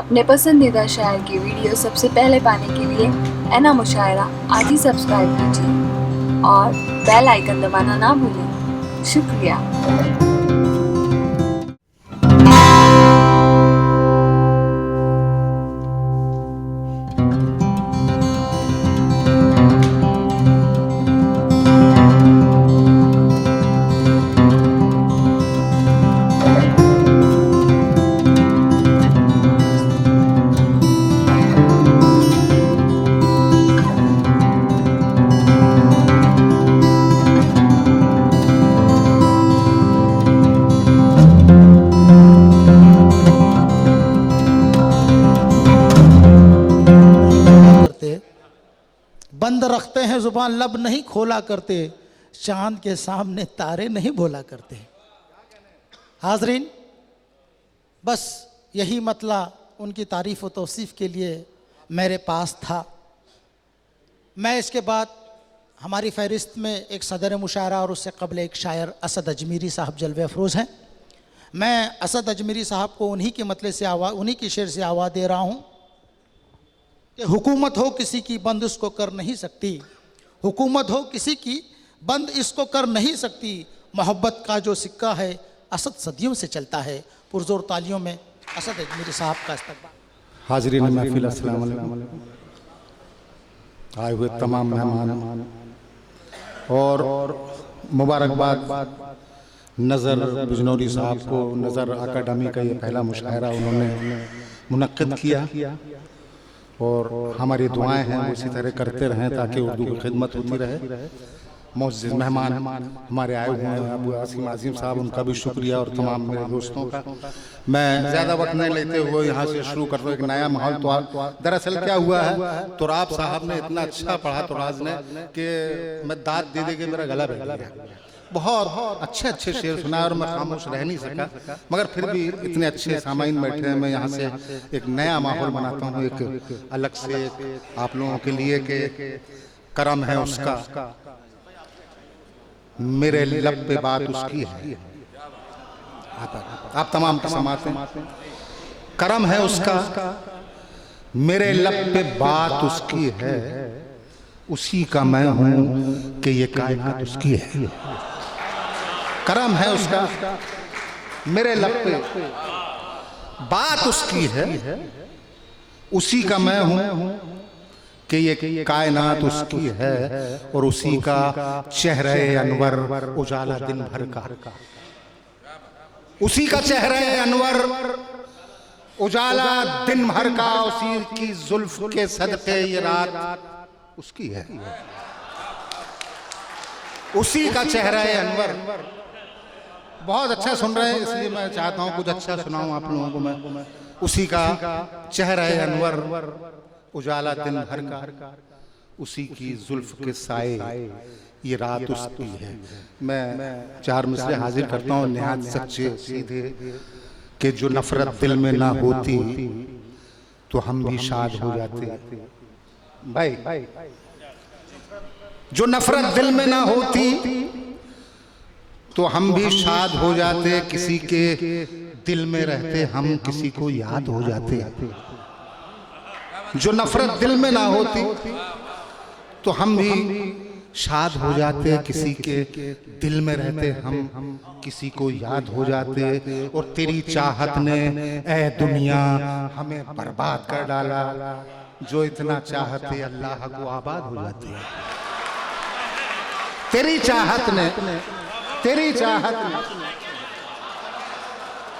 अपने पसंदीदा शायर की वीडियो सबसे पहले पाने के लिए एना मुशायरा आज ही सब्सक्राइब कीजिए और बेल आइकन दबाना ना भूलें। शुक्रिया। बंद रखते हैं जुबान, लब नहीं खोला करते, चांद के सामने तारे नहीं बोला करते। हाजरीन, बस यही मतला उनकी तारीफ व तौसीफ़ के लिए मेरे पास था। मैं इसके बाद हमारी फहरिस्त में एक सदर मुशायरा और उससे कबल एक शायर असद अजमेरी साहब जलवे अफरोज़ हैं। मैं असद अजमेरी साहब को उन्हीं के मतले से उन्हीं की शेर से आवाज़ दे रहा हूँ कि हुकूमत हो किसी की बंद इसको कर नहीं सकती, हुकूमत हो किसी की बंद इसको कर नहीं सकती, मोहब्बत का जो सिक्का है असद सदियों से चलता है। पुरजोर तालियों में असद अजमेरी साहब का इस्तकबाल। हाज़रीन महफिल, अस्सलाम वालेकुम। आए हुए तमाम मेहमान और मुबारकबाद नज़र बिजनौरी साहब को। नज़र अकादमी का ये पहला मुशायरा उन्होंने मुनक्किद किया और हमारी दुआएं हैं वो इसी तरह करते रहें ताकि उर्दू की खिदमत होती रहे। मोअज़्ज़िज़ मेहमान हमारे आए हुए हैं अबू आसिम आज़िम साहब, उनका भी शुक्रिया और तमाम मेरे दोस्तों का। मैं ज़्यादा वक्त नहीं लेते हुए यहाँ से शुरू करता हूँ। एक नया माहौल तो दरअसल क्या हुआ है, तुराब साहब ने इतना अच्छा पढ़ा तुराज ने कि मैं दाद दे दे के मेरा गला बैठ गया। बहुत अच्छे अच्छे शेर सुनाए और मैं खामोश रह नहीं सका, मगर फिर भी इतने अच्छे सामाइन बैठे हैं। मैं यहाँ से एक नया माहौल बनाता हूँ, एक अलग से आप लोगों के लिए कि करम है उसका, मेरे लब पे बात उसकी है। आप तमाम के समाते हैं, करम है उसका, मेरे लब पे बात उसकी है, उसी का मैं हूँ कि ये कायनात उसकी है। करम है उसका, मेरे लब पे बात उसकी है, उसी का मैं हूं कि ये कायनात उसकी है, और उसी का चेहरे अनवर उजाला दिन भर का, उसी का चेहरे अनवर उजाला दिन भर का, उसी की जुल्फ के सदके ये रात उसकी है, उसी का चेहरा अनवर। बहुत अच्छा सुन रहे हैं, इसलिए मैं चाहता हूँ कुछ अच्छा सुनाऊं आप लोगों को मैं। उसी का चेहरा अनवर उजाला दिन भर का, उसी की जुल्फ के साए ये रात उसकी है। मैं चार मिसरे हाजिर करता हूँ निहायत सच्चे सीधे कि जो नफरत दिल में ना होती तो हम भी शाद हो जाते। भाई, जो नफरत दिल में ना होती तो हम भी शाद हो जाते, किसी के दिल में रहते हम किसी को याद हो जाते। जो नफरत दिल में ना होती तो हम भी शाद हो जाते, किसी के दिल में रहते हम किसी को याद हो जाते। और तेरी चाहत ने ऐ दुनिया हमें बर्बाद कर डाला, जो इतना चाहते अल्लाह को आबाद हो जाते। तेरी चाहत ने, तेरी चाहत ने,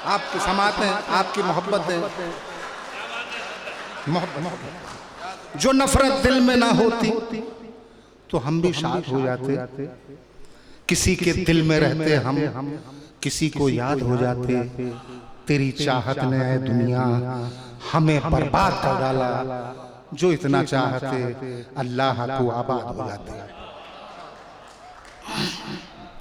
आपकी समातें, आपकी मोहब्बतें, जो नफरत दिल में ना होती तो हम भी शाद हो जाते, किसी के दिल में रहते हम किसी को याद हो जाते। तेरी चाहत ने ऐ दुनिया हमें बर्बाद कर डाला, जो इतना चाहते अल्लाह को आबाद हो जाते।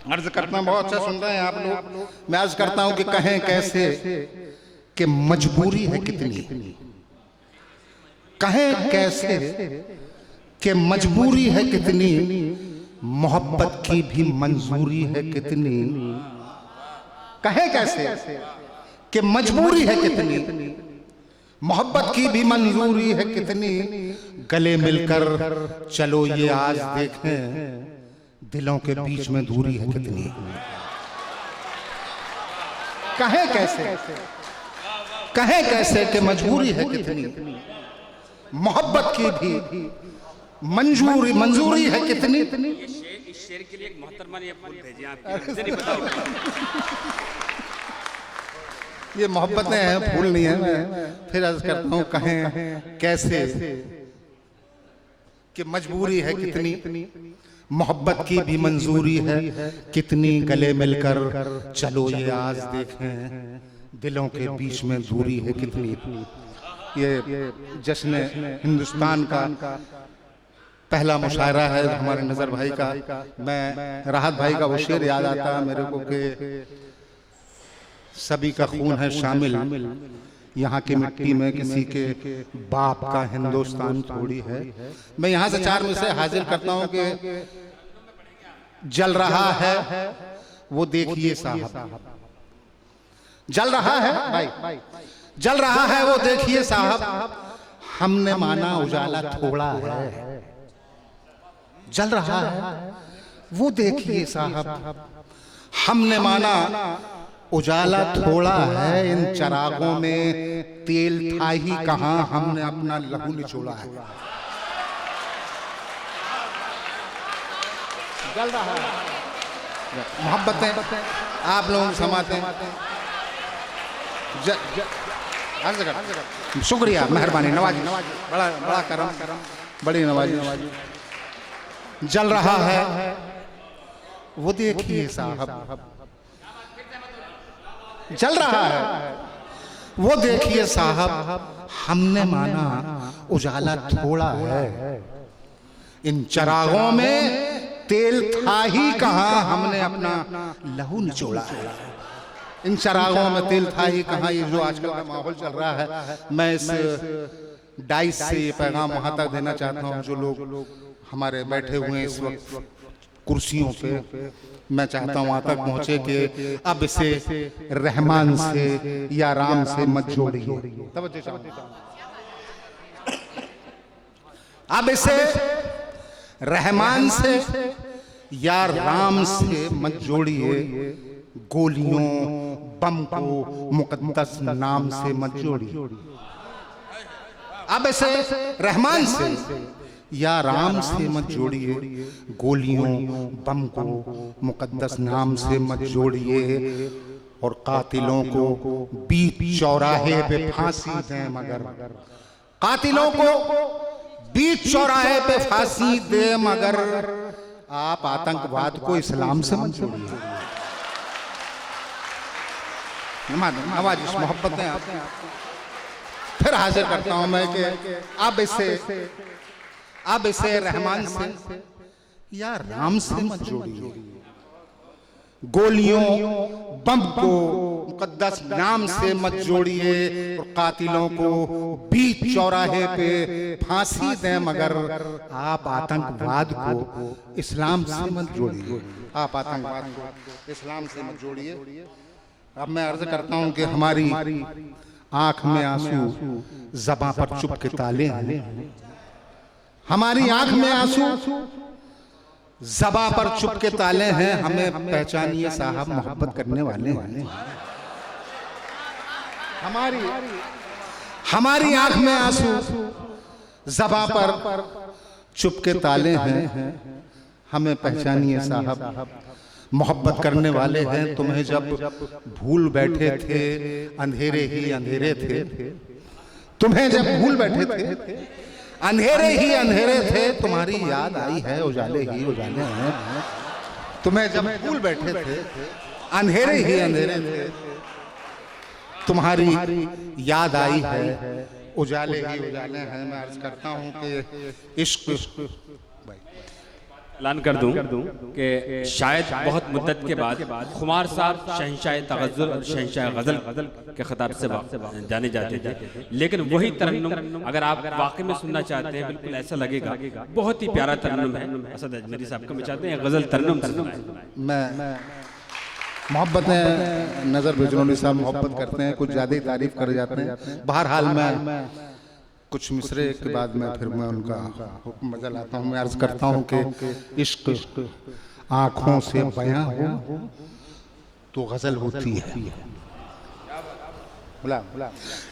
अर्ज करता हूँ, बहुत अच्छा सुन रहे हैं आप लोग। मैं अर्ज करता हूँ कि कहें कैसे कि मजबूरी है कितनी, कहें कैसे कि मजबूरी है कितनी, मोहब्बत की भी मंजूरी है कितनी। कहें कैसे कि मजबूरी है कितनी, मोहब्बत की भी मंजूरी है कितनी, गले मिलकर चलो ये आज देखें, दिलों के बीच में दूरी है कितनी। कहें कैसे, कहें कैसे कि मजबूरी है कितनी, मोहब्बत की भी मंजूरी है कितनी। इस शेर के लिए एक मोहतरमा ने फूल भेजे आपके, मुझे नहीं पता ये मोहब्बतें हैं, फूल नहीं है। मैं फिर अर्ज करता हूँ कहें कैसे कि मजबूरी है कितनी, मोहब्बत की भी मंजूरी है कितनी, गले मिलकर चलो ये आज देखें, दिलों के बीच में दूरी है कितनी। ये जश्न हिंदुस्तान का पहला मुशायरा है हमारे नजर भाई का। मैं राहत भाई का वो शेर याद आता है मेरे को कि सभी का खून है शामिल यहाँ की मिट्टी में, किसी के बाप का हिंदुस्तान थोड़ी है। मैं यहाँ से 4 में से हाजिर करता हूँ कि जल रहा है वो देखिए साहब, जल रहा है भाई, जल रहा है वो देखिए साहब, हमने माना उजाला थोड़ा है। जल रहा है वो देखिए साहब, हमने माना उजाला थोड़ा है, इन चरागों में तेल था ही कहां, हमने अपना लहू निचोड़ा है। जल रहा है मोहब्बतें आप लोगों को समाते हैं। शुक्रिया, मेहरबानी, नवाजी, बड़ा बड़ा करम, बड़ी नवाजी। जल रहा है वो देखिए साहब, जल रहा है वो देखिए साहब, हमने माना उजाला थोड़ा है, इन चरागों में तेल था ही कहां, हमने अपना लहू निचोड़ा है। इन चरागों में तेल था ही कहां। ये जो आजकल का माहौल चल रहा है, मैं इस डाइस से ये पैगाम वहां तक देना चाहता हूं जो लोग हमारे बैठे हुए हैं इस वक्त कुर्सियों पे, मैं चाहता हूं वहां तक पहुंचे कि अब इसे रहमान से या राम से मत जोड़िए। अब इसे रहमान से या राम से मत जोड़िए, गोलियों बम को मुकद्दस नाम से मत जोड़िए। अब इसे रहमान से या राम से मत जोड़िए, गोलियों बम को मुकद्दस नाम से मत जोड़िए, और कातिलों को बीच चौराहे पे फांसी दें मगर, कातिलों को बीच चौराहे पे फांसी दें मगर, आप आतंकवाद को इस्लाम से मत जोड़िए। नवाजिश मोहब्बतें आप फिर हाजिर करता हूं मैं कि अब इसे रहमान से या राम से मत जोड़िए, गोलियों बम को मुकद्दस नाम से मत जोड़िए, और कातिलों को बीच चौराहे पे फांसी दें मगर, आप आतंकवाद को इस्लाम से मत जोड़िए। आप आतंकवाद को इस्लाम से मत जोड़िए। अब मैं अर्ज करता हूं कि हमारी आंख में आंसू, ज़बां पर चुप के ताले हैं। हमारी आंख में आंसू, ज़बां पर चुप के ताले हैं, हमें पहचानिए साहब मोहब्बत करने वाले हैं। हमारी आंख में आंसू, ज़बां पर चुप के ताले हैं, हमें पहचानिए साहब मोहब्बत करने वाले हैं। तुम्हें जब भूल बैठे थे अंधेरे ही अंधेरे थे, तुम्हें जब भूल बैठे थे अंधेरे ही अंधेरे थे, तुम्हारी याद आई है उजाले ही उजाले हैं। तुम्हें जब भूल बैठे थे अंधेरे ही अंधेरे थे, तुम्हारी याद आई है उजाले ही उजाले हैं। मैं अर्ज करता हूँ कि इश्क ऐलान कर दूं कि शायद बहुत मुद्दत के बाद खुमार साहब शहंशाह तगज़्ज़ुल और शहंशाह गज़ल के खिताब से जाने जाते थे, लेकिन वही तरन्नुम अगर आप वाकई में सुनना चाहते हैं बिल्कुल ऐसा लगेगा। बहुत ही प्यारा तरन्नुम है। असद अजमेरी साहब को मैं चाहते हैं गज़ल तरन्नुम। मोहब्बतें नज़र बिजनौरी साहब मोहब्बत करते हैं, कुछ ज़्यादा ही तारीफ कर जाते हैं। बहरहाल मैं कुछ मिसरे के बाद में फिर मैं उनका हुक्म बदल आता हूँ। मैं अर्ज़ करता हूँ कि इश्क आँखों से बयां हो तो गज़ल होती है।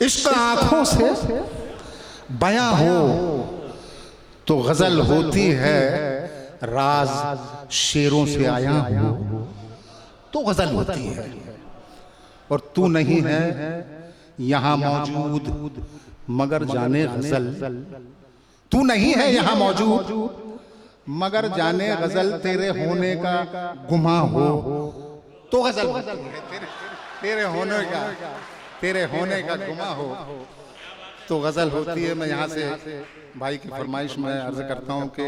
इश्क आँखों से बयां हो तो गज़ल होती है, राज शेरों से आया हो तो गज़ल होती है। और तू नहीं है यहाँ मौजूद मगर जाने गज़ल, तू नहीं है यहाँ मौजूद मगर जाने गज़ल, तेरे होने का गुमा हो तो गज़ल होती है। तेरे होने का गुमा हो तो गज़ल होती है। मैं यहाँ से भाई की फरमाइश में अर्ज़ करता हूँ कि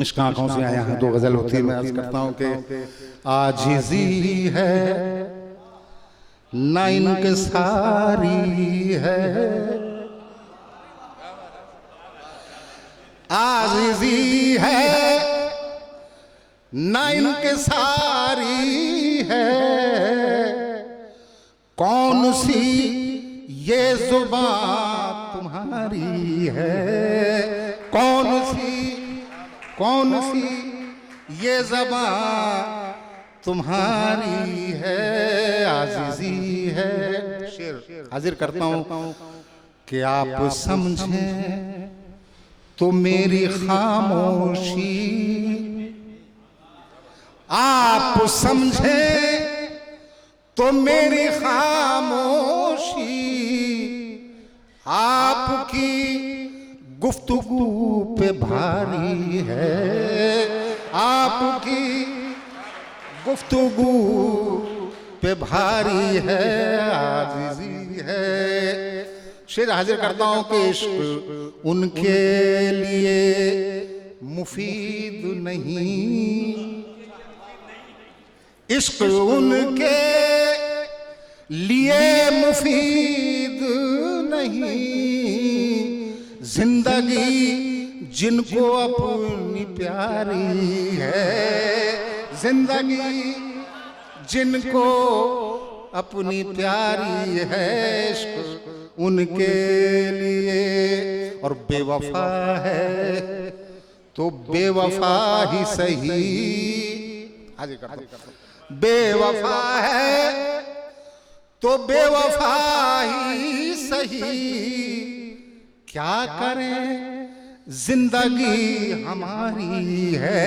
इश्क आँखों से आया है तो गज़ल होती है। मैं अर्ज़ करता हूँ कि आजिज़ी है ना इनकिसारी है, आजिज़ी है ना इनकिसारी है, कौन सी ये ज़ुबान तुम्हारी है, कौन सी ये ज़बान तुम्हारी है, आज़िज़ी है। शेर हाजिर करता हूँ कि आप समझें तो मेरी खामोशी, आप समझें तो मेरी खामोशी, आपकी गुफ्तगू पे भारी है, आपकी गुफ्तगू पे भारी है, आज़िज़ी है। शेर हाजिर करता हूँ कि इश्क उनके लिए मुफीद नहीं, इश्क उनके लिए मुफीद नहीं, जिंदगी जिनको अपनी प्यारी है, जिंदगी जिनको अपनी प्यारी है, इश्क उनके लिए। और बेवफा है तो बेवफा ही सही, बेवफा है तो बेवफा ही सही, क्या करें जिंदगी हमारी है,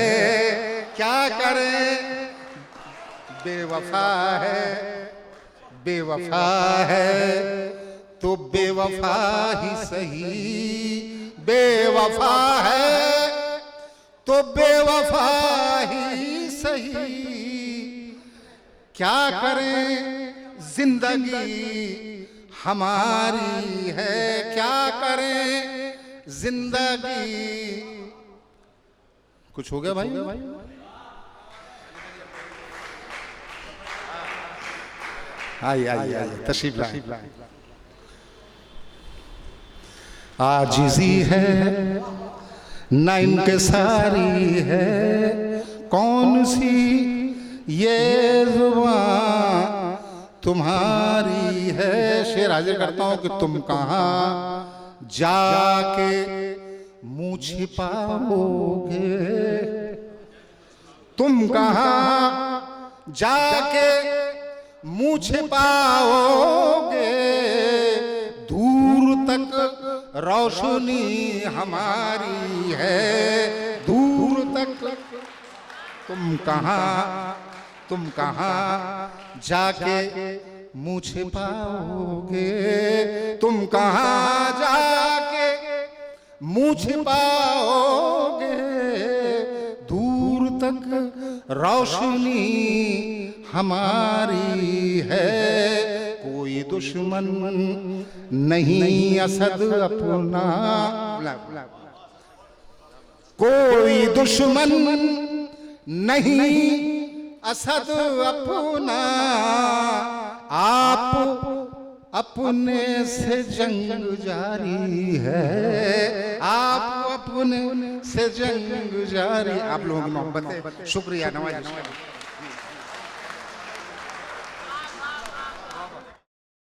क्या करें बेवफा है तो बेवफा ही सही, बेवफा है तो बेवफा ही सही, क्या करें जिंदगी हमारी है, क्या करें जिंदगी। कुछ हो गया भाई? आइए तशरीफ लाए। आजिज़ी है ना इनकिसारी है, कौन सी ये ज़ुबान तुम्हारी है। शेर हाजिर करता हूँ कि तुम कहाँ जाके मुँह छिपाओगे, तुम कहाँ जाके मुँह छिपाओगे, दूर तक रोशनी हमारी है, दूर तक तुम कहाँ जाके मुँह छिपाओगे, तुम कहाँ जाके मुँह छिपाओगे, दूर तक रोशनी हमारी है, कोई दुश्मन नहीं असद अपना, कोई दुश्मन नहीं असद अपना, आप अपने से जंग जारी है, आप अपने से जंग जारी। आप लोगों की मोहब्बत है, शुक्रिया, नवाज़िश।